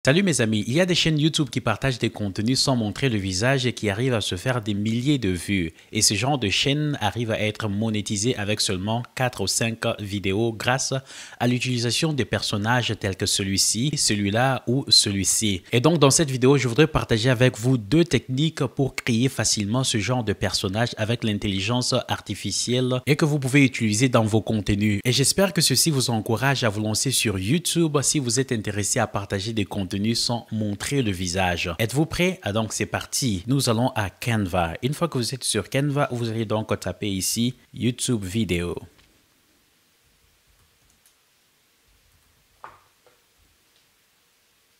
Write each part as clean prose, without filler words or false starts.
Salut mes amis, il y a des chaînes YouTube qui partagent des contenus sans montrer le visage et qui arrivent à se faire des milliers de vues. Et ce genre de chaîne arrive à être monétisé avec seulement 4 ou 5 vidéos grâce à l'utilisation des personnages tels que celui-ci, celui-là ou celui-ci. Et donc dans cette vidéo, je voudrais partager avec vous deux techniques pour créer facilement ce genre de personnage avec l'intelligence artificielle et que vous pouvez utiliser dans vos contenus. Et j'espère que ceci vous encourage à vous lancer sur YouTube si vous êtes intéressé à partager des contenus sans montrer le visage. Êtes-vous prêts? Ah donc c'est parti. Nous allons à Canva. Une fois que vous êtes sur Canva, vous allez donc taper ici YouTube vidéo.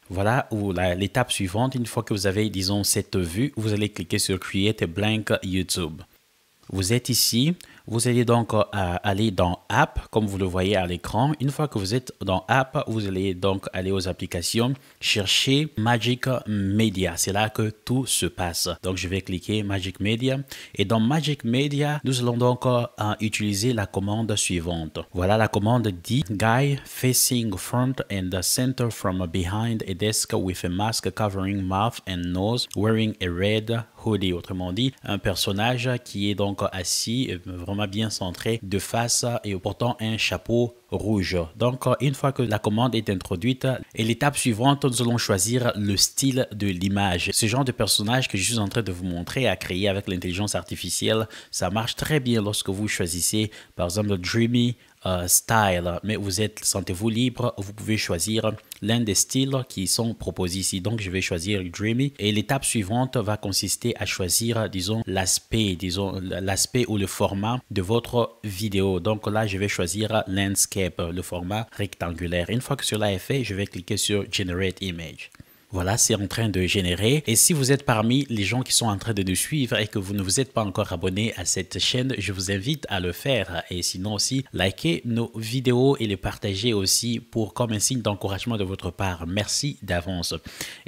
Voilà, ou l'étape suivante, une fois que vous avez, disons, cette vue, vous allez cliquer sur Create a Blank YouTube. Vous êtes ici, vous allez donc aller dans App, comme vous le voyez à l'écran. Une fois que vous êtes dans App, vous allez donc aller aux applications, chercher Magic Media. C'est là que tout se passe. Donc, je vais cliquer Magic Media. Et dans Magic Media, nous allons donc utiliser la commande suivante. Voilà, la commande dit Guy facing front and center from behind a desk with a mask covering mouth and nose, wearing a red hoodie. Autrement dit, un personnage qui est donc assis, vraiment bien centré de face et portant un chapeau rouge. Donc, une fois que la commande est introduite, et l'étape suivante, nous allons choisir le style de l'image. Ce genre de personnage que je suis en train de vous montrer à créer avec l'intelligence artificielle, ça marche très bien lorsque vous choisissez, par exemple, le Dreamy style, mais sentez-vous libre, vous pouvez choisir l'un des styles qui sont proposés ici. Donc, je vais choisir Dreamy et l'étape suivante va consister à choisir, disons, l'aspect ou le format de votre vidéo. Donc là, je vais choisir Landscape, le format rectangulaire. Une fois que cela est fait, je vais cliquer sur Generate Image. Voilà, c'est en train de générer. Et si vous êtes parmi les gens qui sont en train de nous suivre et que vous ne vous êtes pas encore abonné à cette chaîne, je vous invite à le faire. Et sinon aussi, likez nos vidéos et les partager aussi comme un signe d'encouragement de votre part. Merci d'avance.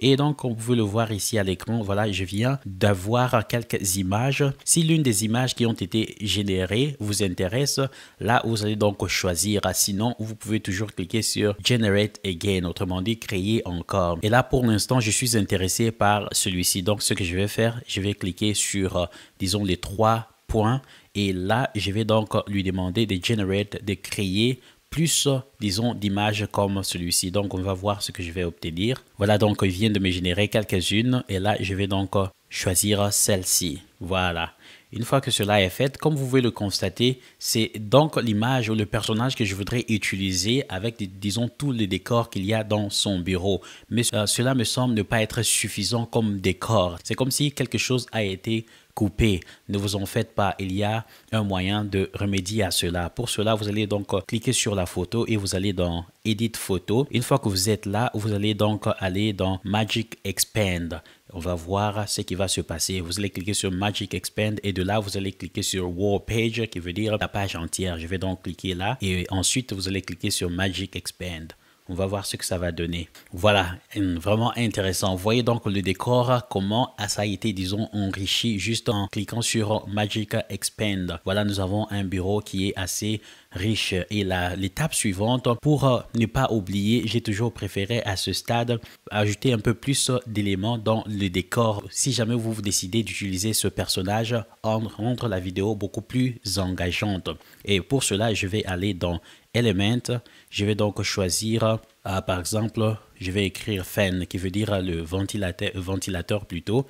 Et donc, comme vous pouvez le voir ici à l'écran, voilà, je viens d'avoir quelques images. Si l'une des images qui ont été générées vous intéresse, là, vous allez donc choisir. Sinon, vous pouvez toujours cliquer sur Generate Again, autrement dit, créer encore. Et là, pour l'instant, je suis intéressé par celui-ci. Donc, ce que je vais faire, je vais cliquer sur, disons, les 3 points. Et là, je vais donc lui demander de generate, de créer plus, disons, d'images comme celui-ci. Donc, on va voir ce que je vais obtenir. Voilà, donc, il vient de me générer quelques-unes. Et là, je vais donc choisir celle-ci. Voilà. Une fois que cela est fait, comme vous pouvez le constater, c'est donc l'image ou le personnage que je voudrais utiliser avec, disons, tous les décors qu'il y a dans son bureau. Mais cela me semble ne pas être suffisant comme décor. C'est comme si quelque chose a été coupé. Ne vous en faites pas, il y a un moyen de remédier à cela. Pour cela, vous allez donc cliquer sur la photo et vous allez dans Edit Photo. Une fois que vous êtes là, vous allez donc aller dans Magic Expand. On va voir ce qui va se passer. Vous allez cliquer sur Magic Expand et de là, vous allez cliquer sur Wall Page qui veut dire la page entière. Je vais donc cliquer là et ensuite, vous allez cliquer sur Magic Expand. On va voir ce que ça va donner. Voilà, vraiment intéressant. Vous voyez donc le décor, comment ça a été, disons, enrichi juste en cliquant sur Magic Expand. Voilà, nous avons un bureau qui est assez riche. Et l'étape suivante, pour ne pas oublier, j'ai toujours préféré à ce stade ajouter un peu plus d'éléments dans le décor. Si jamais vous décidez d'utiliser ce personnage, rendre la vidéo beaucoup plus engageante. Et pour cela, je vais aller dans Element. Je vais donc choisir, par exemple, je vais écrire fan, qui veut dire le ventilateur plutôt.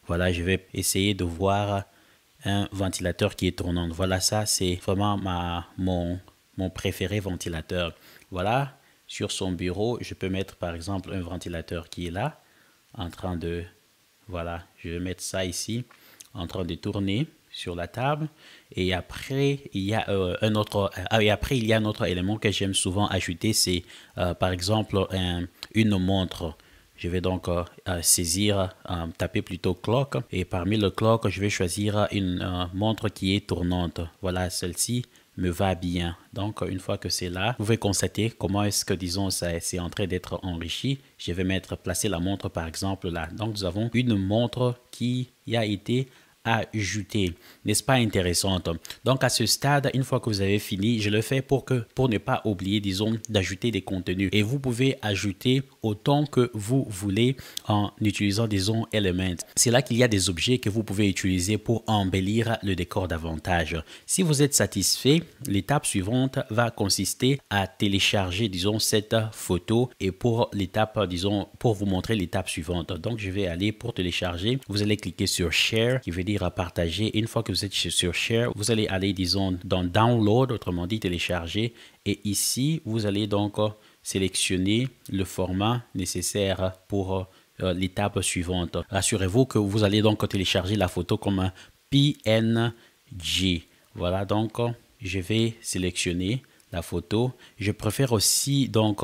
Voilà, je vais essayer de voir un ventilateur qui est tournant. Voilà, ça c'est vraiment mon préféré ventilateur. Voilà, sur son bureau, je peux mettre par exemple un ventilateur qui est là, en train de, voilà, je vais mettre ça ici, en train de tourner sur la table. Et après, il y a un autre élément que j'aime souvent ajouter, c'est par exemple une montre. Je vais donc saisir, taper plutôt clock. Et parmi le clock, je vais choisir une montre qui est tournante. Voilà, celle-ci me va bien. Donc, une fois que c'est là, vous pouvez constater comment est-ce que, disons, c'est en train d'être enrichi. Je vais placer la montre, par exemple, là. Donc, nous avons une montre qui a été ajouter. N'est-ce pas intéressante? Donc à ce stade, une fois que vous avez fini, je le fais pour ne pas oublier, disons, d'ajouter des contenus. Et vous pouvez ajouter autant que vous voulez en utilisant, disons, Element. C'est là qu'il y a des objets que vous pouvez utiliser pour embellir le décor davantage. Si vous êtes satisfait, l'étape suivante va consister à télécharger, disons, cette photo et pour l'étape, disons, pour vous montrer l'étape suivante. Donc, je vais aller pour télécharger. Vous allez cliquer sur Share, qui veut dire à partager. Une fois que vous êtes sur Share, vous allez aller, disons, dans Download, autrement dit, télécharger. Et ici, vous allez donc sélectionner le format nécessaire pour l'étape suivante. Rassurez-vous que vous allez donc télécharger la photo comme un PNG. Voilà, donc je vais sélectionner la photo. Je préfère aussi donc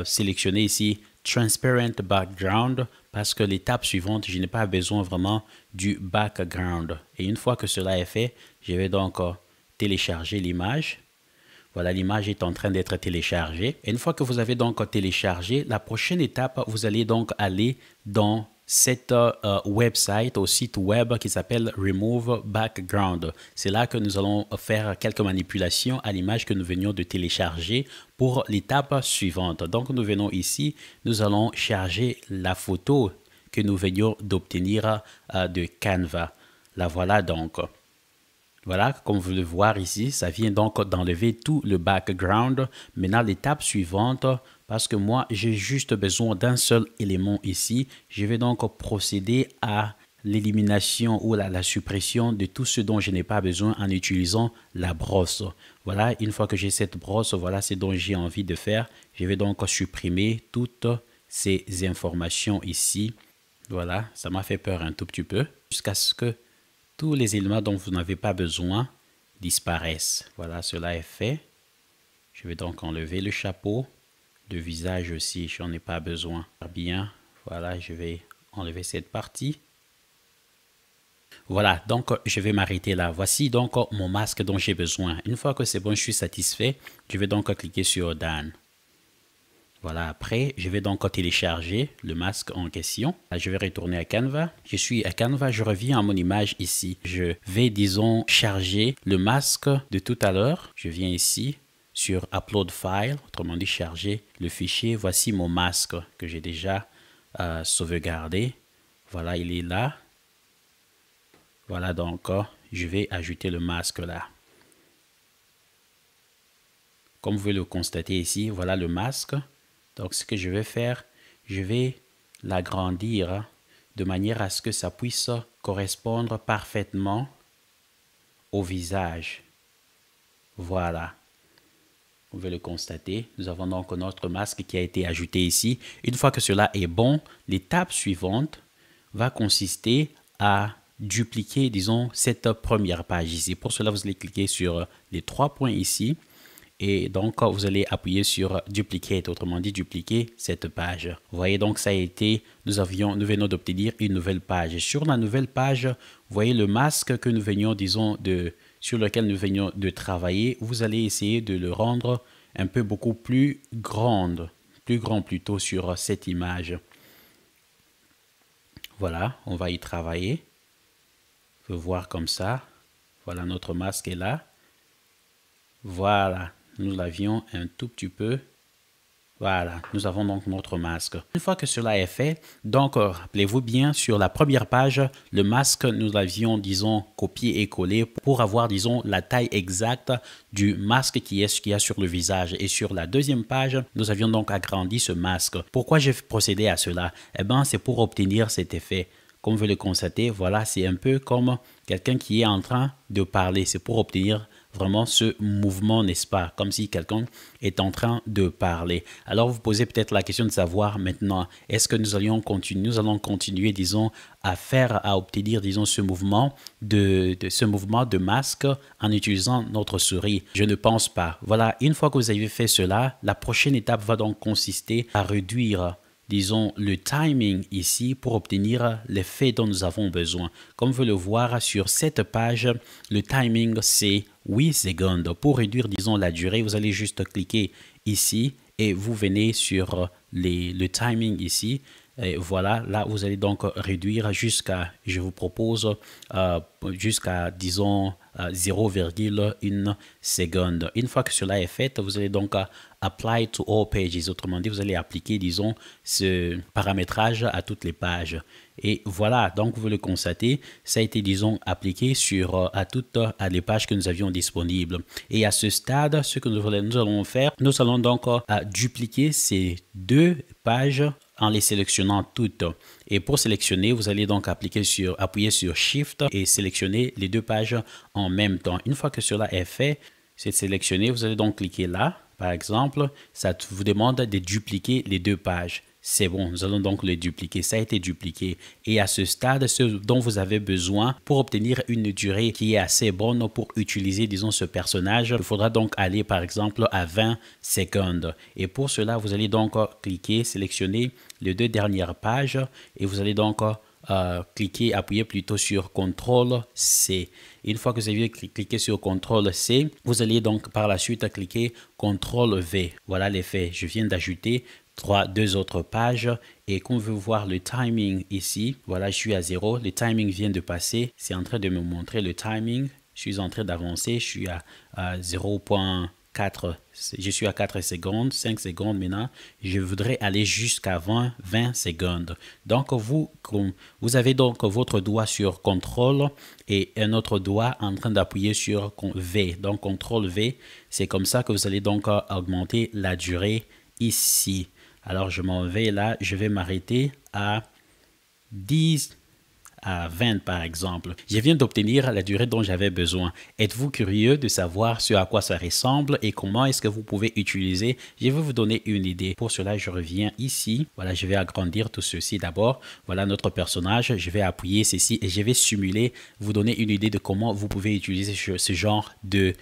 sélectionner ici Transparent Background parce que l'étape suivante, je n'ai pas besoin vraiment du background. Et une fois que cela est fait, je vais donc télécharger l'image. Voilà, l'image est en train d'être téléchargée. Et une fois que vous avez donc téléchargé, la prochaine étape, vous allez donc aller dans cette website, au site web qui s'appelle Remove Background. C'est là que nous allons faire quelques manipulations à l'image que nous venions de télécharger pour l'étape suivante. Donc, nous venons ici, nous allons charger la photo que nous venions d'obtenir de Canva. La voilà donc. Voilà, comme vous le voyez ici, ça vient donc d'enlever tout le background. Maintenant, l'étape suivante, parce que moi, j'ai juste besoin d'un seul élément ici, je vais donc procéder à l'élimination ou la suppression de tout ce dont je n'ai pas besoin en utilisant la brosse. Voilà, une fois que j'ai cette brosse, voilà ce dont j'ai envie de faire. Je vais donc supprimer toutes ces informations ici. Voilà, ça m'a fait peur un tout petit peu, jusqu'à ce que tous les éléments dont vous n'avez pas besoin disparaissent. Voilà, cela est fait. Je vais donc enlever le chapeau. Le visage aussi, je n'en ai pas besoin. Bien, voilà, je vais enlever cette partie. Voilà, donc je vais m'arrêter là. Voici donc mon masque dont j'ai besoin. Une fois que c'est bon, je suis satisfait. Je vais donc cliquer sur Done. Voilà, après, je vais donc télécharger le masque en question. Là, je vais retourner à Canva. Je suis à Canva, je reviens à mon image ici. Je vais, disons, charger le masque de tout à l'heure. Je viens ici sur Upload File, autrement dit charger le fichier. Voici mon masque que j'ai déjà sauvegardé. Voilà, il est là. Voilà, donc, je vais ajouter le masque là. Comme vous pouvez le constater ici, voilà le masque. Donc, ce que je vais faire, je vais l'agrandir de manière à ce que ça puisse correspondre parfaitement au visage. Voilà. Vous pouvez le constater. Nous avons donc notre masque qui a été ajouté ici. Une fois que cela est bon, l'étape suivante va consister à dupliquer, disons, cette première page ici. Pour cela, vous allez cliquer sur les 3 points ici. Et donc, vous allez appuyer sur Duplicate, autrement dit, dupliquer cette page. Vous voyez donc, ça a été, nous venons d'obtenir une nouvelle page. Et sur la nouvelle page, vous voyez le masque que nous venions, disons, sur lequel nous venions de travailler. Vous allez essayer de le rendre un peu beaucoup plus grand plutôt sur cette image. Voilà, on va y travailler. Vous pouvez voir comme ça. Voilà, notre masque est là. Voilà. Nous l'avions un tout petit peu. Voilà, nous avons donc notre masque. Une fois que cela est fait, donc rappelez-vous bien, sur la première page, le masque, nous l'avions, disons, copié et collé pour avoir, disons, la taille exacte du masque qui est a sur le visage. Et sur la deuxième page, nous avions donc agrandi ce masque. Pourquoi j'ai procédé à cela? Eh bien, c'est pour obtenir cet effet. Comme vous le constatez, voilà, c'est un peu comme quelqu'un qui est en train de parler. C'est pour obtenir vraiment ce mouvement, n'est-ce pas? Comme si quelqu'un est en train de parler. Alors, vous posez peut-être la question de savoir maintenant, est-ce que nous allons continuer, disons, à obtenir, disons, ce mouvement de masque en utilisant notre souris? Je ne pense pas. Voilà, une fois que vous avez fait cela, la prochaine étape va donc consister à réduire, disons, le timing ici pour obtenir l'effet dont nous avons besoin. Comme vous le voyez sur cette page, le timing c'est 8 secondes. Pour réduire, disons, la durée, vous allez juste cliquer ici et vous venez sur le timing ici. Et voilà, là, vous allez donc réduire jusqu'à, je vous propose, jusqu'à, disons, 0,1 seconde. Une fois que cela est fait, vous allez donc apply to all pages. Autrement dit, vous allez appliquer, disons, ce paramétrage à toutes les pages. Et voilà, donc vous le constatez, ça a été, disons, appliqué à toutes les pages que nous avions disponibles. Et à ce stade, ce que nous allons faire, nous allons donc dupliquer ces deux pages en les sélectionnant toutes. Et pour sélectionner, vous allez donc appuyer sur Shift et sélectionner les deux pages en même temps. Une fois que cela est fait, c'est sélectionné, vous allez donc cliquer là. Par exemple, ça vous demande de dupliquer les deux pages. C'est bon, nous allons donc le dupliquer. Ça a été dupliqué. Et à ce stade, ce dont vous avez besoin pour obtenir une durée qui est assez bonne pour utiliser, disons, ce personnage, il faudra donc aller, par exemple, à 20 secondes. Et pour cela, vous allez donc cliquer, sélectionner les deux dernières pages et vous allez donc appuyer plutôt sur CTRL-C. Une fois que vous avez cliqué sur CTRL-C, vous allez donc par la suite cliquer CTRL-V. Voilà l'effet. Je viens d'ajouter deux autres pages et comme vous pouvez voir le timing ici, voilà, je suis à 0, le timing vient de passer, c'est en train de me montrer le timing, je suis en train d'avancer, je suis à 0,4, je suis à 4 secondes, 5 secondes maintenant, je voudrais aller jusqu'à 20 secondes. Donc vous avez donc votre doigt sur CTRL et un autre doigt en train d'appuyer sur V, donc CTRL V, c'est comme ça que vous allez donc augmenter la durée ici. Alors, je m'en vais là, je vais m'arrêter à 10, à 20 par exemple. Je viens d'obtenir la durée dont j'avais besoin. Êtes-vous curieux de savoir ce à quoi ça ressemble et comment est-ce que vous pouvez utiliser? Je vais vous donner une idée. Pour cela, je reviens ici. Voilà, je vais agrandir tout ceci d'abord. Voilà notre personnage. Je vais appuyer ceci et je vais simuler, vous donner une idée de comment vous pouvez utiliser ce genre de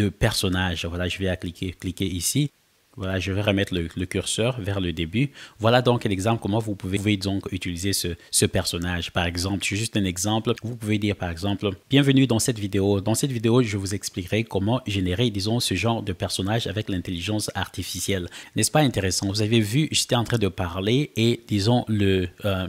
personnage. Voilà, je vais cliquer ici. Voilà, je vais remettre le curseur vers le début. Voilà donc l'exemple comment vous pouvez donc utiliser ce personnage. Par exemple, c'est juste un exemple. Vous pouvez dire par exemple, bienvenue dans cette vidéo. Dans cette vidéo, je vous expliquerai comment générer, disons, ce genre de personnage avec l'intelligence artificielle. N'est-ce pas intéressant? Vous avez vu, j'étais en train de parler et disons,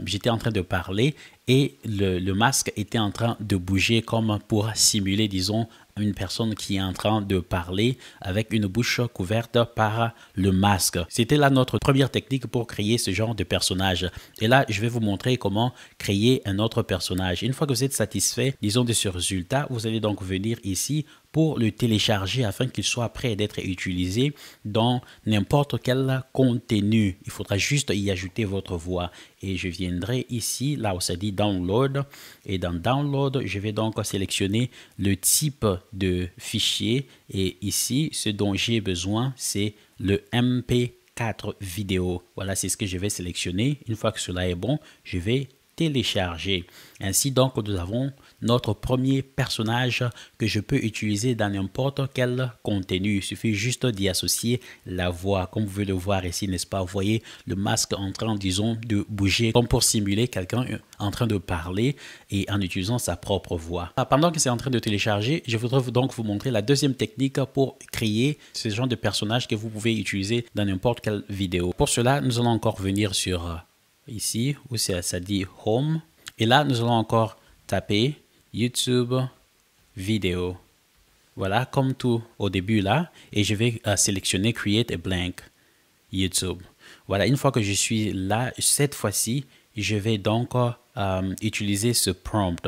j'étais en train de parler et le masque était en train de bouger comme pour simuler, disons, une personne qui est en train de parler avec une bouche couverte par le masque. C'était là notre première technique pour créer ce genre de personnage. Et là, je vais vous montrer comment créer un autre personnage. Une fois que vous êtes satisfait, disons, de ce résultat, vous allez donc venir ici pour le télécharger afin qu'il soit prêt d'être utilisé dans n'importe quel contenu. Il faudra juste y ajouter votre voix. Et je viendrai ici, là où ça dit Download. Et dans Download, je vais donc sélectionner le type de fichier. Et ici, ce dont j'ai besoin, c'est le MP4 vidéo. Voilà, c'est ce que je vais sélectionner. Une fois que cela est bon, je vais télécharger. Ainsi donc, nous avons notre premier personnage que je peux utiliser dans n'importe quel contenu. Il suffit juste d'y associer la voix. Comme vous pouvez le voir ici, n'est-ce pas? Vous voyez le masque en train, disons, de bouger comme pour simuler quelqu'un en train de parler et en utilisant sa propre voix. Pendant que c'est en train de télécharger, je voudrais donc vous montrer la deuxième technique pour créer ce genre de personnage que vous pouvez utiliser dans n'importe quelle vidéo. Pour cela, nous allons encore venir sur ici où ça dit Home. Et là, nous allons encore taper YouTube vidéo. Voilà, comme tout au début là. Et je vais sélectionner Create a Blank YouTube. Voilà, une fois que je suis là, cette fois-ci, je vais donc utiliser ce prompt.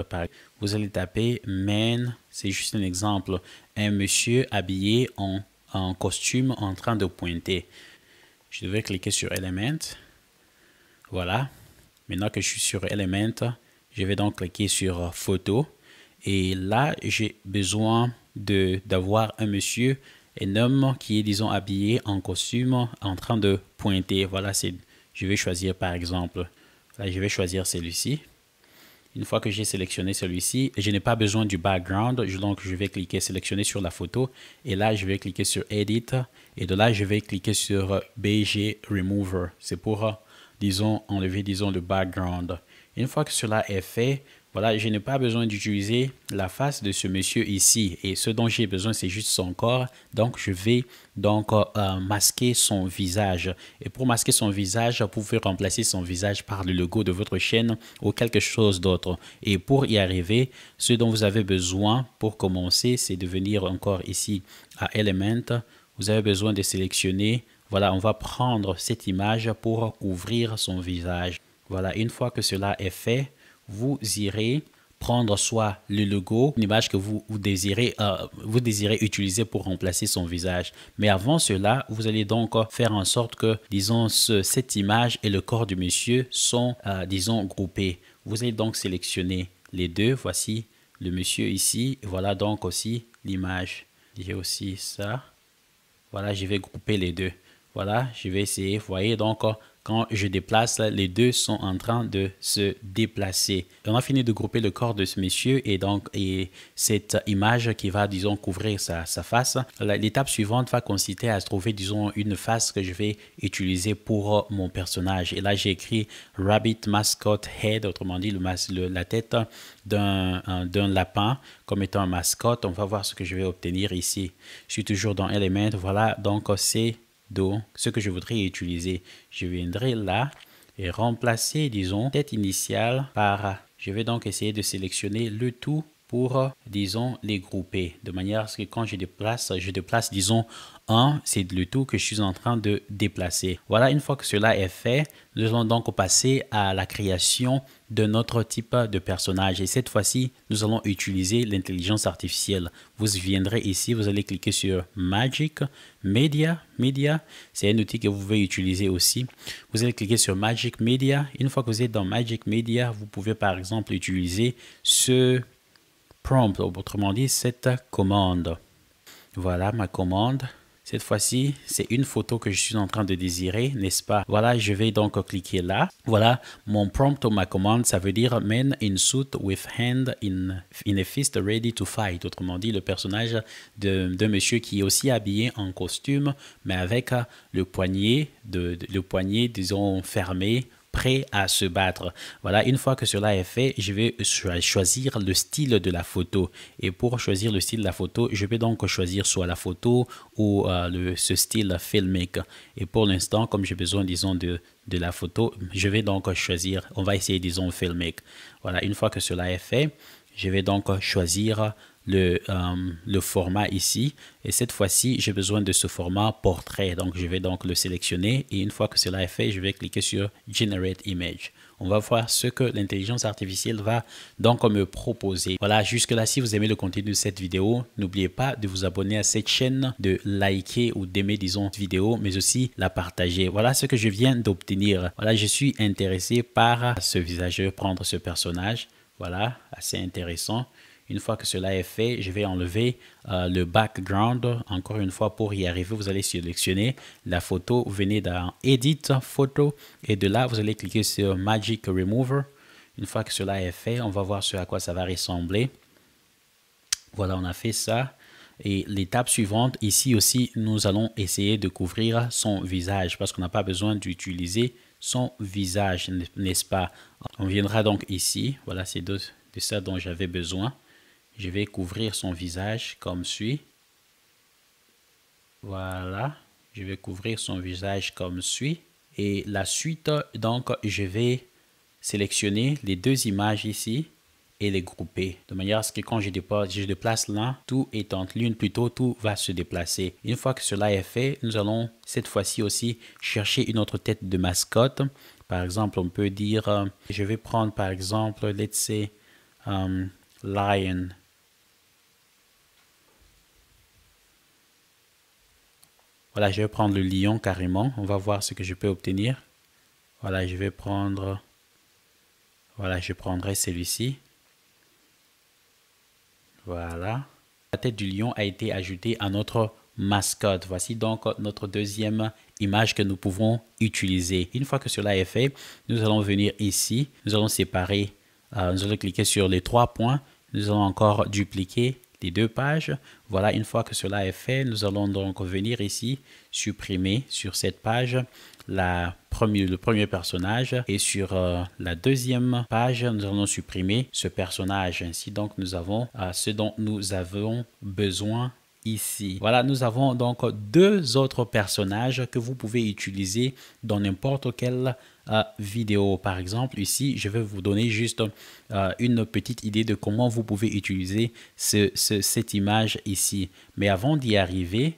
Vous allez taper man, c'est juste un exemple, un monsieur habillé en costume en train de pointer. Je devrais cliquer sur Element. Voilà, maintenant que je suis sur Element, je vais donc cliquer sur Photo. Et là, j'ai besoin d'avoir un monsieur, un homme qui est, disons, habillé en costume en train de pointer. Voilà, je vais choisir par exemple, là, je vais choisir celui-ci. Une fois que j'ai sélectionné celui-ci, je n'ai pas besoin du background, donc je vais cliquer sélectionner sur la photo et là je vais cliquer sur Edit et de là je vais cliquer sur BG Remover. C'est pour, disons, enlever, disons, le background. Une fois que cela est fait, Voilà, je n'ai pas besoin d'utiliser la face de ce monsieur ici. Et ce dont j'ai besoin, c'est juste son corps. Donc, je vais donc masquer son visage. Et pour masquer son visage, vous pouvez remplacer son visage par le logo de votre chaîne ou quelque chose d'autre. Et pour y arriver, ce dont vous avez besoin pour commencer, c'est de venir encore ici à Element. Vous avez besoin de sélectionner. Voilà, on va prendre cette image pour couvrir son visage. Voilà, une fois que cela est fait, vous irez prendre soit le logo, une image que vous désirez utiliser pour remplacer son visage. Mais avant cela, vous allez donc faire en sorte que, disons, cette image et le corps du monsieur sont, disons, groupés. Vous allez donc sélectionner les deux. Voici le monsieur ici. Voilà donc aussi l'image. J'ai aussi ça. Voilà, je vais grouper les deux. Voilà, je vais essayer. Vous voyez donc, quand je déplace, les deux sont en train de se déplacer. On a fini de grouper le corps de ce monsieur et cette image qui va, disons, couvrir sa face. L'étape suivante va consister à trouver, disons, une face que je vais utiliser pour mon personnage. Et là, j'ai écrit Rabbit Mascot Head, autrement dit, la tête d'un lapin comme étant un mascotte. On va voir ce que je vais obtenir ici. Je suis toujours dans Element. Voilà, donc c'est ce que je voudrais utiliser. Je viendrai là et remplacer, disons, tête initiale par... Je vais donc essayer de sélectionner le tout pour, disons, les grouper. De manière à ce que quand je déplace, disons, c'est le tout que je suis en train de déplacer. Voilà, une fois que cela est fait, nous allons donc passer à la création de notre type de personnage. Et cette fois-ci, nous allons utiliser l'intelligence artificielle. Vous viendrez ici, vous allez cliquer sur Magic Media. C'est un outil que vous pouvez utiliser aussi. Vous allez cliquer sur Magic Media. Une fois que vous êtes dans Magic Media, vous pouvez par exemple utiliser ce prompt, autrement dit, cette commande. Voilà ma commande. Cette fois-ci, c'est une photo que je suis en train de désirer, n'est-ce pas? Voilà, je vais donc cliquer là. Voilà, mon prompt ou ma commande, ça veut dire Man in suit with hand in a fist ready to fight. Autrement dit, le personnage de monsieur qui est aussi habillé en costume, mais avec le poignet, disons, fermé, prêt à se battre. Voilà, une fois que cela est fait, je vais choisir le style de la photo. Et pour choisir le style de la photo, je vais donc choisir soit la photo ou ce style filmique. Et pour l'instant, comme j'ai besoin, disons, de la photo, je vais donc choisir, on va essayer, disons, filmique. Voilà, une fois que cela est fait, je vais donc choisir le format ici. Et cette fois-ci, j'ai besoin de ce format portrait. Donc, je vais donc le sélectionner. Et une fois que cela est fait, je vais cliquer sur Generate Image. On va voir ce que l'intelligence artificielle va donc me proposer. Voilà, jusque-là, si vous aimez le contenu de cette vidéo, n'oubliez pas de vous abonner à cette chaîne, de liker ou d'aimer, disons, cette vidéo, mais aussi la partager. Voilà ce que je viens d'obtenir. Voilà, je suis intéressé par ce visage, je vais prendre ce personnage. Voilà, assez intéressant. Une fois que cela est fait, je vais enlever le background. Encore une fois, pour y arriver, vous allez sélectionner la photo. Vous venez dans Edit Photo et de là, vous allez cliquer sur Magic Remover. Une fois que cela est fait, on va voir ce à quoi ça va ressembler. Voilà, on a fait ça. Et l'étape suivante, ici aussi, nous allons essayer de couvrir son visage parce qu'on n'a pas besoin d'utiliser son visage, n'est-ce pas? On viendra donc ici. Voilà, c'est de ça dont j'avais besoin. Je vais couvrir son visage comme suit. Voilà, je vais couvrir son visage comme suit. Et la suite, donc, je vais sélectionner les deux images ici et les grouper. De manière à ce que quand je déplace l'un, tout est en l'une, plutôt tout va se déplacer. Une fois que cela est fait, nous allons cette fois-ci aussi chercher une autre tête de mascotte. Par exemple, on peut dire, je vais prendre par exemple, let's say, Lion. Voilà, je vais prendre le lion carrément. On va voir ce que je peux obtenir. Voilà, je vais prendre... Voilà, je prendrai celui-ci. Voilà. La tête du lion a été ajoutée à notre mascotte. Voici donc notre deuxième image que nous pouvons utiliser. Une fois que cela est fait, nous allons venir ici. Nous allons séparer. Nous allons cliquer sur les trois points. Nous allons encore dupliquer des deux pages. Voilà, une fois que cela est fait, nous allons donc venir ici, supprimer sur cette page le premier personnage et sur la deuxième page, nous allons supprimer ce personnage. Ainsi donc, nous avons ce dont nous avons besoin ici. Voilà, nous avons donc deux autres personnages que vous pouvez utiliser dans n'importe quelle vidéo. Par exemple, ici, je vais vous donner juste une petite idée de comment vous pouvez utiliser cette image ici. Mais avant d'y arriver,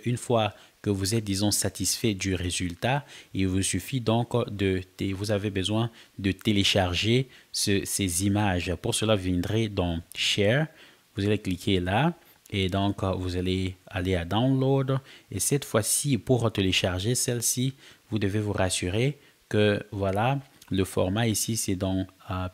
une fois que vous êtes, disons, satisfait du résultat, il vous suffit donc vous avez besoin de télécharger ces images. Pour cela, vous viendrez dans Share, vous allez cliquer là. Et donc, vous allez aller à Download. Et cette fois-ci, pour télécharger celle-ci, vous devez vous rassurer que, voilà, le format ici, c'est dans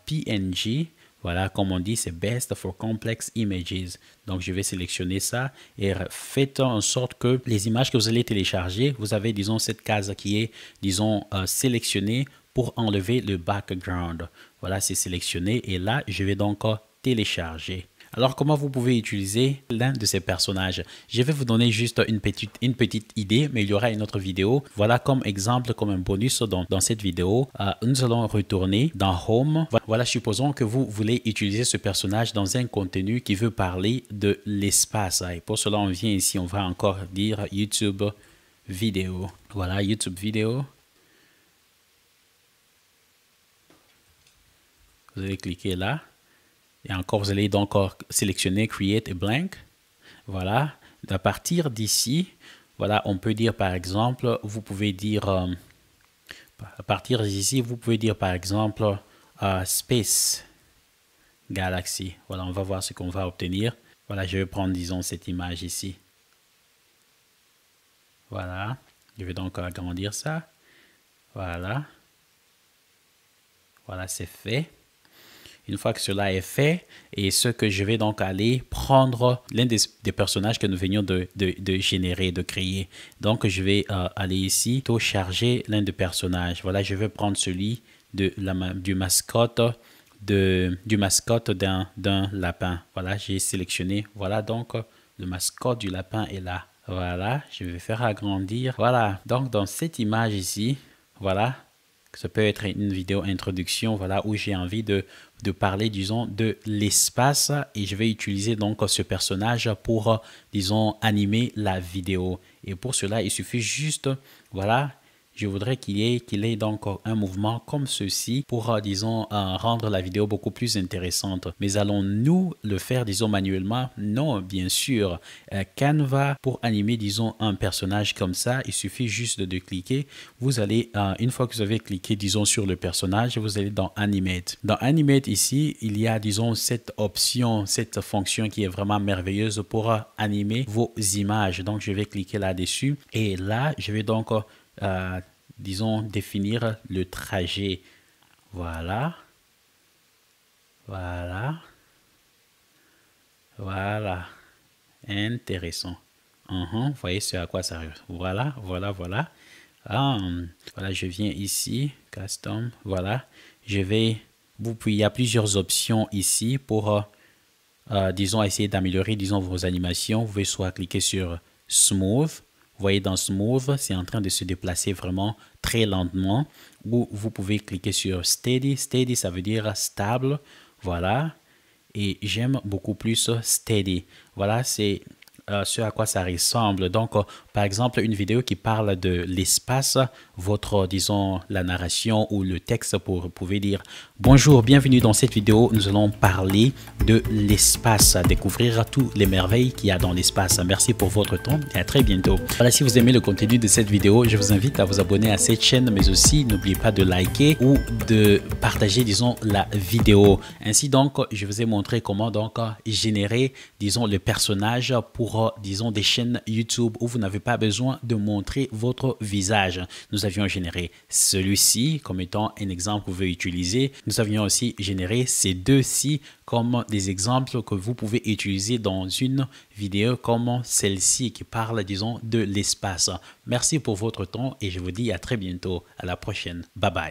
PNG. Voilà, comme on dit, c'est Best for Complex Images. Donc, je vais sélectionner ça et faites en sorte que les images que vous allez télécharger, vous avez, disons, cette case qui est, disons, sélectionnée pour enlever le background. Voilà, c'est sélectionné. Et là, je vais donc télécharger. Alors, comment vous pouvez utiliser l'un de ces personnages? Je vais vous donner juste une petite idée, mais il y aura une autre vidéo. Voilà comme exemple, comme un bonus dans cette vidéo. Nous allons retourner dans Home. Voilà, supposons que vous voulez utiliser ce personnage dans un contenu qui veut parler de l'espace. Et pour cela, on vient ici, on va encore dire YouTube vidéo. Voilà, YouTube vidéo. Vous allez cliquer là. Et encore, vous allez donc sélectionner Create a Blank. Voilà. À partir d'ici, voilà, on peut dire par exemple, vous pouvez dire, à partir d'ici, vous pouvez dire par exemple Space Galaxy. Voilà, on va voir ce qu'on va obtenir. Voilà, je vais prendre, disons, cette image ici. Voilà. Je vais donc agrandir ça. Voilà. Voilà, c'est fait. Une fois que cela est fait, et ce que je vais donc aller prendre l'un des personnages que nous venions de générer, de créer. Donc, je vais aller ici, charger l'un des personnages. Voilà, je vais prendre celui du mascotte d'un lapin. Voilà, j'ai sélectionné. Voilà, donc, le mascotte du lapin est là. Voilà, je vais faire agrandir. Voilà, donc dans cette image ici, voilà, ça peut être une vidéo introduction, voilà, où j'ai envie de parler, disons, de l'espace et je vais utiliser donc ce personnage pour, disons, animer la vidéo. Et pour cela, il suffit juste, voilà, je voudrais qu'il y ait donc un mouvement comme ceci pour, disons, rendre la vidéo beaucoup plus intéressante. Mais allons-nous le faire, disons, manuellement? Non, bien sûr. Canva, pour animer, disons, un personnage comme ça, il suffit juste de cliquer. Vous allez, une fois que vous avez cliqué, disons, sur le personnage, vous allez dans Animate. Dans Animate, ici, il y a, disons, cette option, cette fonction qui est vraiment merveilleuse pour animer vos images. Donc, je vais cliquer là-dessus. Et là, je vais donc disons, définir le trajet. Voilà. Voilà. Voilà. Intéressant. Vous voyez ce à quoi ça arrive. Voilà, voilà, voilà. Voilà, je viens ici, Custom. Voilà. Je vais, il y a plusieurs options ici pour, disons, essayer d'améliorer, disons, vos animations. Vous pouvez soit cliquer sur Smooth. Vous voyez dans Smooth, c'est en train de se déplacer vraiment très lentement. Ou vous pouvez cliquer sur Steady. Steady, ça veut dire stable. Voilà. Et j'aime beaucoup plus Steady. Voilà, c'est ce à quoi ça ressemble. Donc, par exemple, une vidéo qui parle de l'espace, disons, la narration ou le texte, vous pouvez dire « Bonjour, bienvenue dans cette vidéo. Nous allons parler de l'espace, découvrir toutes les merveilles qu'il y a dans l'espace. Merci pour votre temps et à très bientôt. » Voilà, si vous aimez le contenu de cette vidéo, je vous invite à vous abonner à cette chaîne, mais aussi n'oubliez pas de liker ou de partager, disons, la vidéo. Ainsi donc, je vous ai montré comment donc générer, disons, le personnage pour, disons, des chaînes YouTube où vous n'avez pas besoin de montrer votre visage. Nous avions généré celui-ci comme étant un exemple que vous pouvez utiliser. Nous avions aussi généré ces deux-ci comme des exemples que vous pouvez utiliser dans une vidéo comme celle-ci qui parle, disons, de l'espace. Merci pour votre temps et je vous dis à très bientôt. À la prochaine. Bye bye.